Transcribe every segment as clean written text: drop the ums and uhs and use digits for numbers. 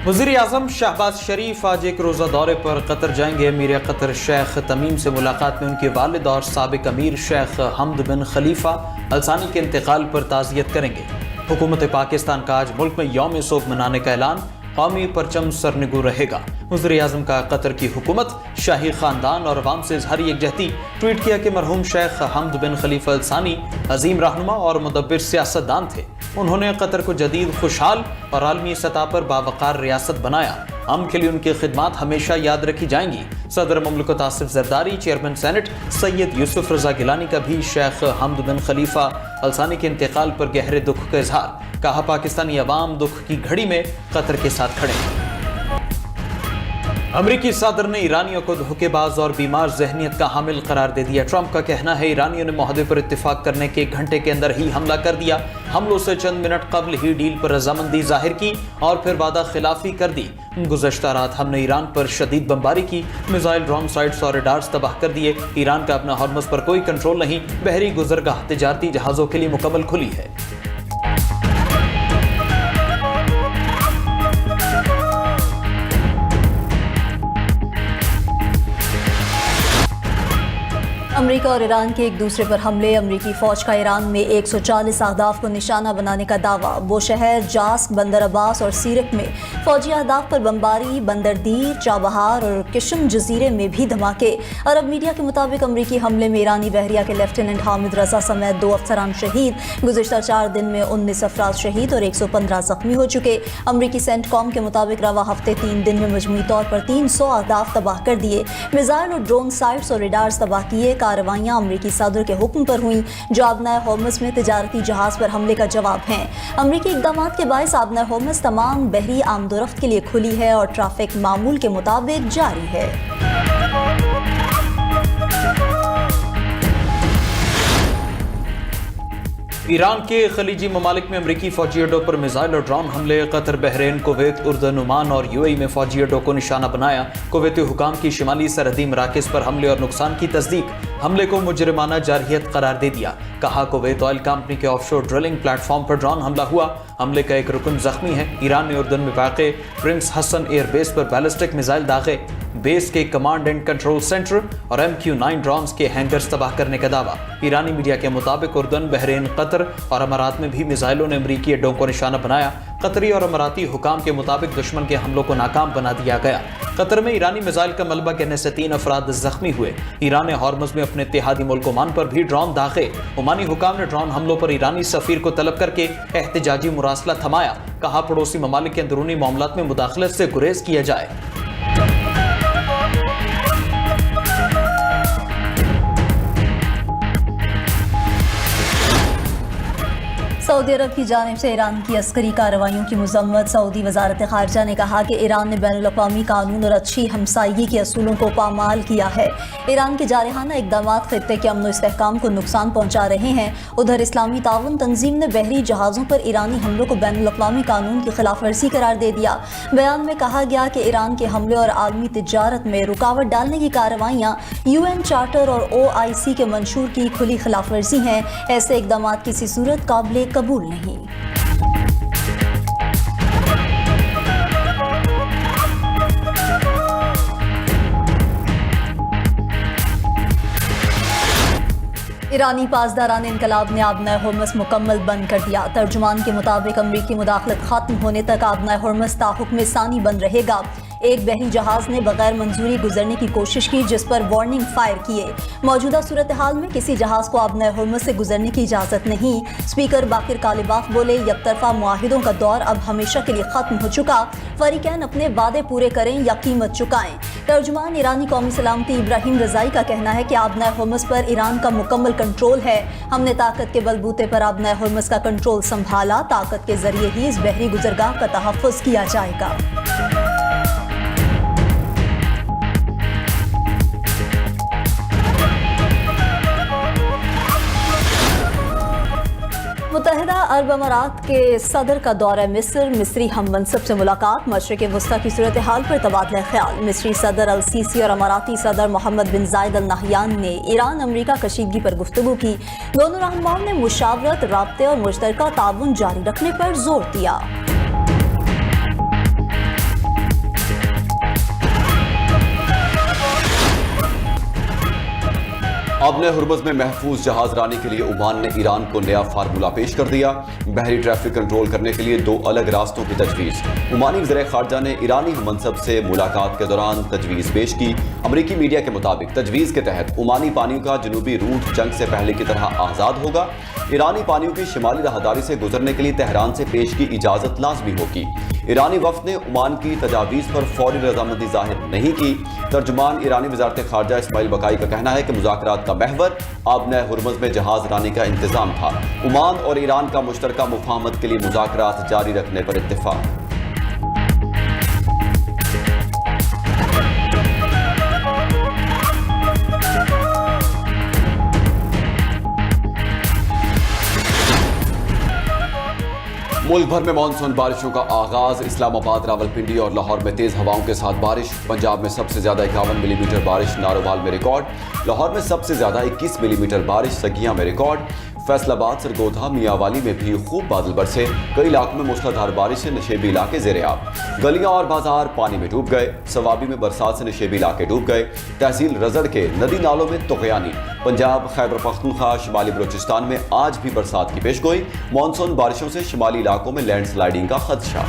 वज़ीर-ए-आज़म शहबाज शरीफ आज एक रोज़ा दौरे पर कतर जाएंगे। अमीर कतर शेख तमीम से मुलाकात में उनके वालिद और साबिक अमीर शेख हमद बिन खलीफा अल सानी के इंतकाल पर ताज़ियत करेंगे। हुकूमत पाकिस्तान का आज मुल्क में यौम सोग मनाने का ऐलान, कौमी परचम सरनिगू रहेगा। वज़ीर-ए-आज़म का कतर की हुकूमत, शाही खानदान और अवाम से इज़हारी यकजहती। ट्वीट किया कि मरहूम शेख हमद बिन खलीफा अल सानी अजीम रहनुमा और मुदब्बिर सियासतदान थे। उन्होंने कतर को जदीद, खुशहाल और आलमी सतह पर बावकार रियासत बनाया। हम के लिए उनकी खिदमत हमेशा याद रखी जाएंगी। सदर मुमलिकत आसिफ जरदारी, चेयरमैन सेनेट सैयद यूसुफ रजा गिलानी का भी शेख हमद बिन खलीफा अल सानी के इंतकाल पर गहरे दुख का इजहार। कहा, पाकिस्तानी अवाम दुख की घड़ी में कतर के साथ खड़े हैं। अमरीकी सदर ने ईरानियों को धोखेबाज और बीमार जहनीत का हामिल करार दे दिया। ट्रंप का कहना है ईरानियों ने मुआहदे पर इत्तेफाक करने के 1 घंटे के अंदर ही हमला कर दिया। हमलों से चंद मिनट कबल ही डील पर रजामंदी जाहिर की और फिर वादा खिलाफी कर दी। गुज़श्ता रात हमने ईरान पर शदीद बमबारी की, मिसाइल, ड्रोन साइट्स और रडार्स तबाह कर दिए। ईरान का अपना हॉर्मज़ पर कोई कंट्रोल नहीं। बहरी गुजरगाह तिजारती जहाज़ों के लिए मुकम्मल खुली है। अमेरिका और ईरान के एक दूसरे पर हमले। अमेरिकी फौज का ईरान में 140 अहदाफ को निशाना बनाने का दावा। वो शहर, जास्क, बंदर अब्बास और सीरक में फौजी अहदाफ पर बमबारी। बंदर दीर, चाबहार और किशम जजीरे में भी धमाके। अरब मीडिया के मुताबिक अमेरिकी हमले में ईरानी बहरिया के लेफ्टिनेंट हामिद रजा समेत 2 अफसरान शहीद। गुज़श्ता 4 दिन में 19 अफराद शहीद और 115 जख्मी हो चुके। अमेरिकी सेंटकॉम के मुताबिक रवा हफ्ते 3 दिन में मजमूई तौर पर 300 अहदाफ तबाह कर दिए। मिसाइल और ड्रोन साइट्स और रडार्स तबाह किए। कार्रवाइयां अमरीकी सदर के हुक्म पर हुई, जो आबनाए होर्मुज़ में तिजारती जहाज पर हमले का जवाब हैं। अमरीकी इक़दाम के बायस आबनाए होर्मुज़ तमाम बहरी आमदोरफ्त के लिए खुली है और ट्रैफिक मामूल के मुताबिक जारी है। ईरान के खलीजी ममालिक में अमरीकी फौजी अड्डों पर मिसाइल और ड्रोन हमले। कतर, बहरीन, कुवैत, उर्दन, ओमान और यूएई में फौजी अड्डों को निशाना बनाया। कुवैती हुकाम की शिमाली सरहदी मराकज़ पर हमले और नुकसान की तस्दीक। हमले को मुजरिमाना जारहियत करार दे दिया। कहा, कुवैत ऑयल कंपनी के ऑफशोर ड्रिलिंग प्लेटफॉर्म पर ड्रोन हमला हुआ। हमले का एक रुकन जख्मी है। ईरान ने उर्दन में वाक़े प्रिंस हसन एयरबेस पर बैलिस्टिक मिसाइल दागे। बेस के कमांड एंड कंट्रोल सेंटर और MQ-9 ड्रोन्स के हैंगर्स तबाह करने का दावा। ईरानी मीडिया के मुताबिक उर्दन, बहरीन, कतर और अमारात में भी मिसाइलों ने अमरीकी अड्डों को निशाना बनाया। कतरी और अमाराती हुकाम के मुताबिक दुश्मन के हमलों को नाकाम बना दिया गया। कतर में ईरानी मिसाइल का मलबा गिरने से 3 अफराद जख्मी हुए। ईरान ने हॉर्मुज़ में अपने इत्तेहादी मुल्क ओमान पर भी ड्रोन दागे। ओमानी हुकाम ने ड्रोन हमलों पर ईरानी सफीर को तलब करके एहतजाजी मुरासला थमाया। कहा, पड़ोसी ममालिक के अंदरूनी मामलात में मुदाखलत से गुरेज किया जाए। सऊदी अरब की जानिब से ईरान की अस्करी कार्रवाइयों की मज़म्मत। सऊदी वज़ारत ख़ारिजा ने कहा कि ईरान ने बैनुल-अक़वामी कानून और अच्छी हमसायगी के असूलों को पामाल किया है। ईरान के जारहाना इक़दाम ख़ित्ते के अमन व इस्तेहकाम को नुकसान पहुँचा रहे हैं। उधर इस्लामी ताउन तंजीम ने बहरी जहाज़ों पर ईरानी हमलों को बैनुल-अक़वामी कानून की खिलाफ वर्जी करार दे दिया। बयान में कहा गया कि ईरान के हमले और आलमी तिजारत में रुकावट डालने की कार्रवाइयाँ UN चार्टर और OIC के मंशूर की खुली खिलाफ वर्जी हैं। ऐसे इक़दाम किसी सूरत काबिल कबूल नहीं। ईरानी पासदारान इनकलाब ने आबनाए होर्मुज़ मुकम्मल बंद कर दिया। तर्जुमान के मुताबिक अमरीकी मुदाखलत खत्म होने तक आबनाए होर्मुज़ ताहुक्म सानी बंद रहेगा। एक बहरी जहाज ने बगैर मंजूरी गुजरने की कोशिश की, जिस पर वार्निंग फायर किए। मौजूदा सूरत हाल में किसी जहाज को आबनाए होर्मुज़ से गुजरने की इजाज़त नहीं। स्पीकर बाकिर कालिबाफ बोले, यकतरफा मुआहिदों का दौर अब हमेशा के लिए ख़त्म हो चुका। फरीकैन अपने वादे पूरे करें या कीमत चुकाएं। तर्जुमान ईरानी कौमी सलामती इब्राहिम रज़ाई का कहना है कि आबनाए होर्मुज़ पर ईरान का मुकम्मल कंट्रोल है। हमने ताकत के बलबूते पर आबनाए होर्मुज़ का कंट्रोल संभाला। ताकत के जरिए ही इस बहरी गुजरगाह का तहफ़्फ़ुज़ किया जाएगा। मुत्तहिदा अरब अमारात के सदर का दौरा मिस्र। मिस्री हम मनसब से मुलाकात। मशरिक़ वस्ता की सूरत हाल पर तबादला ख्याल। मिस्री सदर अल सीसी और अमाराती सदर मोहम्मद बिन जायद अल नहयान ने ईरान अमरीका कशीदगी पर गुफ्तगू की। दोनों रहनुमाओं ने मुशावरत, राब्ते और मुश्तरका ताउन जारी रखने पर जोर दिया। आबने हुर्मुज़ में महफूज जहाज रानी के लिए ओमान ने ईरान को नया फार्मूला पेश कर दिया। बहरी ट्रैफिक कंट्रोल करने के लिए 2 अलग रास्तों की तजवीज़। ओमानी वज़ीर ख़ारजा ने ईरानी हममनसब से मुलाकात के दौरान तजवीज़ पेश की। अमरीकी मीडिया के मुताबिक तजवीज़ के तहत ओमानी पानियों का जनूबी रूट जंग से पहले की तरह आज़ाद होगा। ईरानी पानियों की शिमाली राहदारी से गुजरने के लिए तेहरान से पेश की इजाज़त लाजमी होगी। ईरानी वफ़द ने ओमान की तजावीज़ पर फौरी रज़ामंदी जाहिर नहीं की। तर्जुमान ईरानी वज़ारत ख़ारजा इस्माइल बकाई का कहना है कि मुज़ाकरात का महवर आबने हुर्मुज़ में जहाज रानी का इंतज़ाम था। ओमान और ईरान का मुश्तरका मुफाहमत के लिए मुज़ाकरात जारी रखने पर इत्तिफ़ाक़। मुल्क भर में मानसून बारिशों का आगाज। इस्लामाबाद, रावलपिंडी और लाहौर में तेज हवाओं के साथ बारिश। पंजाब में सबसे ज्यादा 51 मिलीमीटर बारिश नारोवाल में रिकॉर्ड। लाहौर में सबसे ज्यादा 21 मिलीमीटर बारिश सगियां में रिकॉर्ड। फैसलाबाद, सरगोधा, मियांवाली में भी खूब बादल बरसे। कई इलाकों में मूसलाधार बारिश से नशेबी इलाके ज़ेर-ए-आब। गलियां और बाजार पानी में डूब गए। सवाबी में बरसात से नशेबी इलाके डूब गए। तहसील रजड़ के नदी नालों में तुग़यानी। पंजाब, खैबर पख्तूनख्वा, शिमाली बलूचिस्तान में आज भी बरसात की पेशगोई। मानसून बारिशों से शिमाली इलाकों में लैंडस्लाइडिंग का खदशा।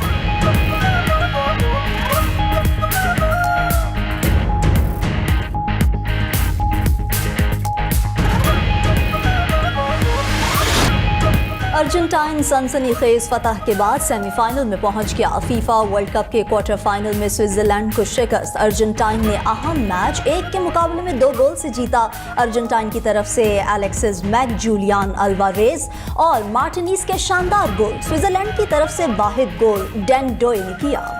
अर्जेंटाइन सनसनीखेज फतह के बाद सेमीफाइनल में पहुंच गया। फीफा वर्ल्ड कप के क्वार्टर फाइनल में स्विट्जरलैंड को शिकस्त। अर्जेंटाइन ने अहम मैच 1 के मुकाबले में 2 गोल से जीता। अर्जेंटाइन की तरफ से एलेक्सिस मैक जूलियन अल्वारेज और मार्टिनीज के शानदार गोल। स्विट्जरलैंड की तरफ से वाहिद गोल डैन डोय ने किया।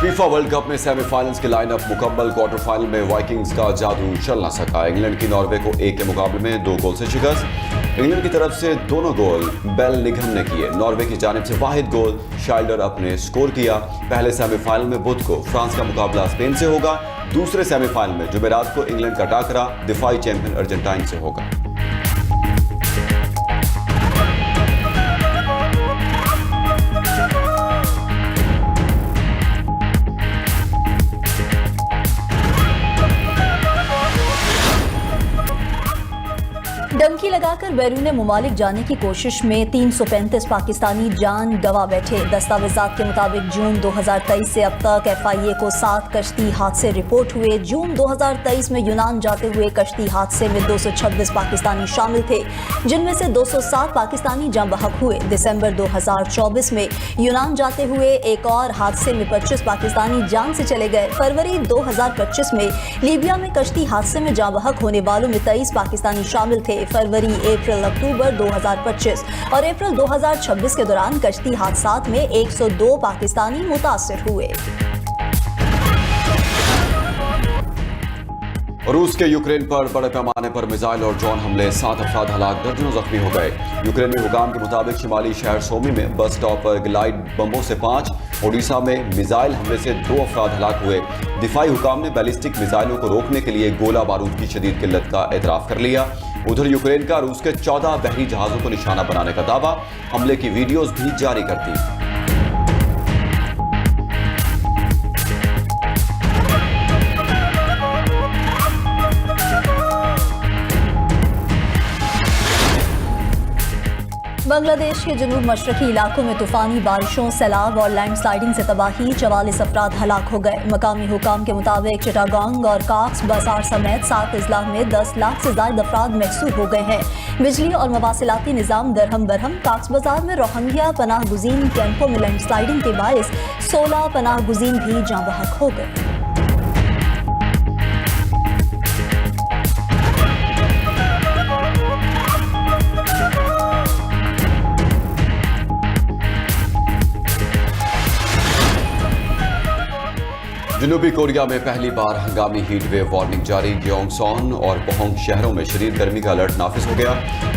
फीफा वर्ल्ड कप में सेमीफाइनल्स के लाइनअप मुकम्मल। क्वार्टर फाइनल में वाइकिंग्स का जादू चल न सका। इंग्लैंड की नॉर्वे को 1 के मुकाबले में 2 गोल से शिकस्त। इंग्लैंड की तरफ से दोनों गोल बेल निगम ने किए। नॉर्वे की जानिब से वाहिद गोल शाइल्डर अपने स्कोर किया। पहले सेमीफाइनल में बुध को फ्रांस का मुकाबला स्पेन से होगा। दूसरे सेमीफाइनल में जुमेरात को इंग्लैंड का टाकरा दिफाई चैंपियन अर्जेंटाइन से होगा। डंकी लगाकर बैरून मुमालिक जाने की कोशिश में 335 पाकिस्तानी जान गंवा बैठे। दस्तावेजात के मुताबिक जून 2023 से अब तक FIA को 7 कश्ती हादसे रिपोर्ट हुए। जून 2023 में यूनान जाते हुए कश्ती हादसे में 226 पाकिस्तानी शामिल थे, जिनमें से 207 पाकिस्तानी जान बहक हुए। दिसंबर 2024 में यूनान जाते हुए एक और हादसे में 25 पाकिस्तानी जान से चले गए। फरवरी 2025 में लीबिया में कश्ती हादसे में जान बहक होने वालों में 23 पाकिस्तानी शामिल थे। फरवरी, अप्रैल, अक्टूबर 2025 और अप्रैल 2026 के दौरान कश्ती हादसात में 102 पाकिस्तानी मुतासिर हुए। रूस के यूक्रेन पर बड़े पैमाने पर मिसाइल और ड्रोन हमले, 7 अफराद हलाक, दर्जनों जख्मी हो गए। यूक्रेन में हुकाम के मुताबिक शिमाली शहर सोमी में बस स्टॉप पर ग्लाइड बमों से 5, ओडिशा में मिसाइल हमले से 2 अफराद हलाक हुए। दिफाई हुकाम ने बैलिस्टिक मिसाइलों को रोकने के लिए गोला बारूद की शदीद किल्लत का एतराफ़ कर लिया। उधर यूक्रेन का रूस के 14 बहरी जहाज़ों को निशाना बनाने का दावा, हमले की वीडियोज भी जारी कर दी। बांग्लादेश के जनूब मशरकी इलाकों में तूफानी बारिशों, सैलाब और लैंडस्लाइडिंग से तबाही, 44 अफराद हलाक हो गए। मकामी हुकाम के मुताबिक चिटागोंग और कॉक्स बाजार समेत 7 अजला में 10 लाख से ज्यादा अफराद महसूर हो गए हैं। बिजली और मवासिलाती निज़ाम दरहम बरहम। कॉक्स बाजार में रोहिंग्या पनाह गुज़ीन कैंपों में लैंडस्लाइडिंग के बायस 16 पनाह गुज़ीन भी जाँ बहक हो गए। जनूबी कोरिया में पहली बार हंगामी हीट वेव वार्निंग जारी। ग्योंगसॉन और पोहोंग शहरों में शदीद गर्मी का अलर्ट नाफिज हो गया।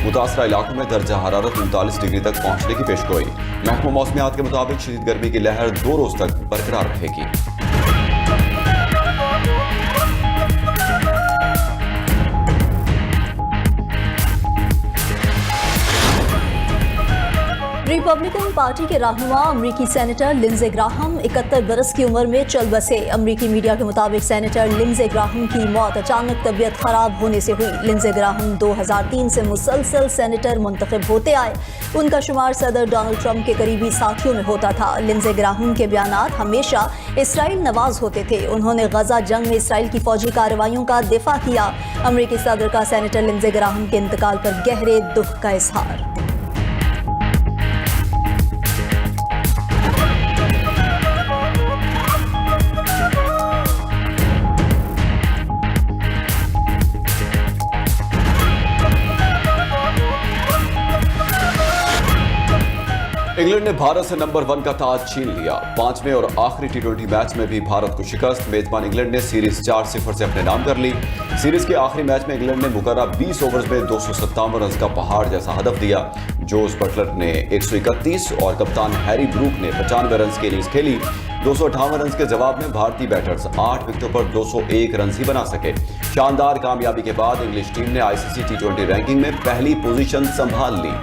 मुतासरा इलाकों में दर्जा हरारत 39 डिग्री तक पहुंचने की पेशगोई। महकमा मौसमियात के मुताबिक शदीद गर्मी की लहर 2 रोज तक बरकरार रहेगी। रिपब्लिकन पार्टी के रहनुमा अमरीकी सेनेटर लिंडसे ग्राहम 71 बरस की उम्र में चल बसे। अमरीकी मीडिया के मुताबिक सेनेटर लिंडसे ग्राहम की मौत अचानक तबीयत खराब होने से हुई। लिंडसे ग्राहम 2003 से मुसलसल सेनेटर मुंतखब होते आए। उनका शुमार सदर डोनाल्ड ट्रंप के करीबी साथियों में होता था। लिंडसे ग्राहम के बयानात हमेशा इसराइल नवाज होते थे। उन्होंने गजा जंग में इसराइल की फौजी कार्रवाइयों का दिफा किया। अमरीकी सदर का सेनेटर लिंडसे ग्राहम के इंतकाल पर गहरे दुख का इजहार। इंग्लैंड ने भारत से नंबर 1 का ताज छीन लिया। 5वें और आखिरी टी20 मैच में भी भारत को शिकस्त। मेजबान इंग्लैंड ने सीरीज 4-0 से अपने नाम कर ली। सीरीज के आखिरी मैच में इंग्लैंड ने मुकर्रर 20 ओवर्स में 257 रन का पहाड़ जैसा हदफ दिया। जोस बटलर ने 131 और कप्तान हैरी ब्रूक ने 95 रन की इनिंग्स खेली। 258 रन के जवाब में भारतीय बैटर्स 8 विकेटों पर 201 रन ही बना सके। शानदार कामयाबी के बाद इंग्लिश टीम ने आईसीसी टी20 रैंकिंग में पहली पोजीशन संभाल ली।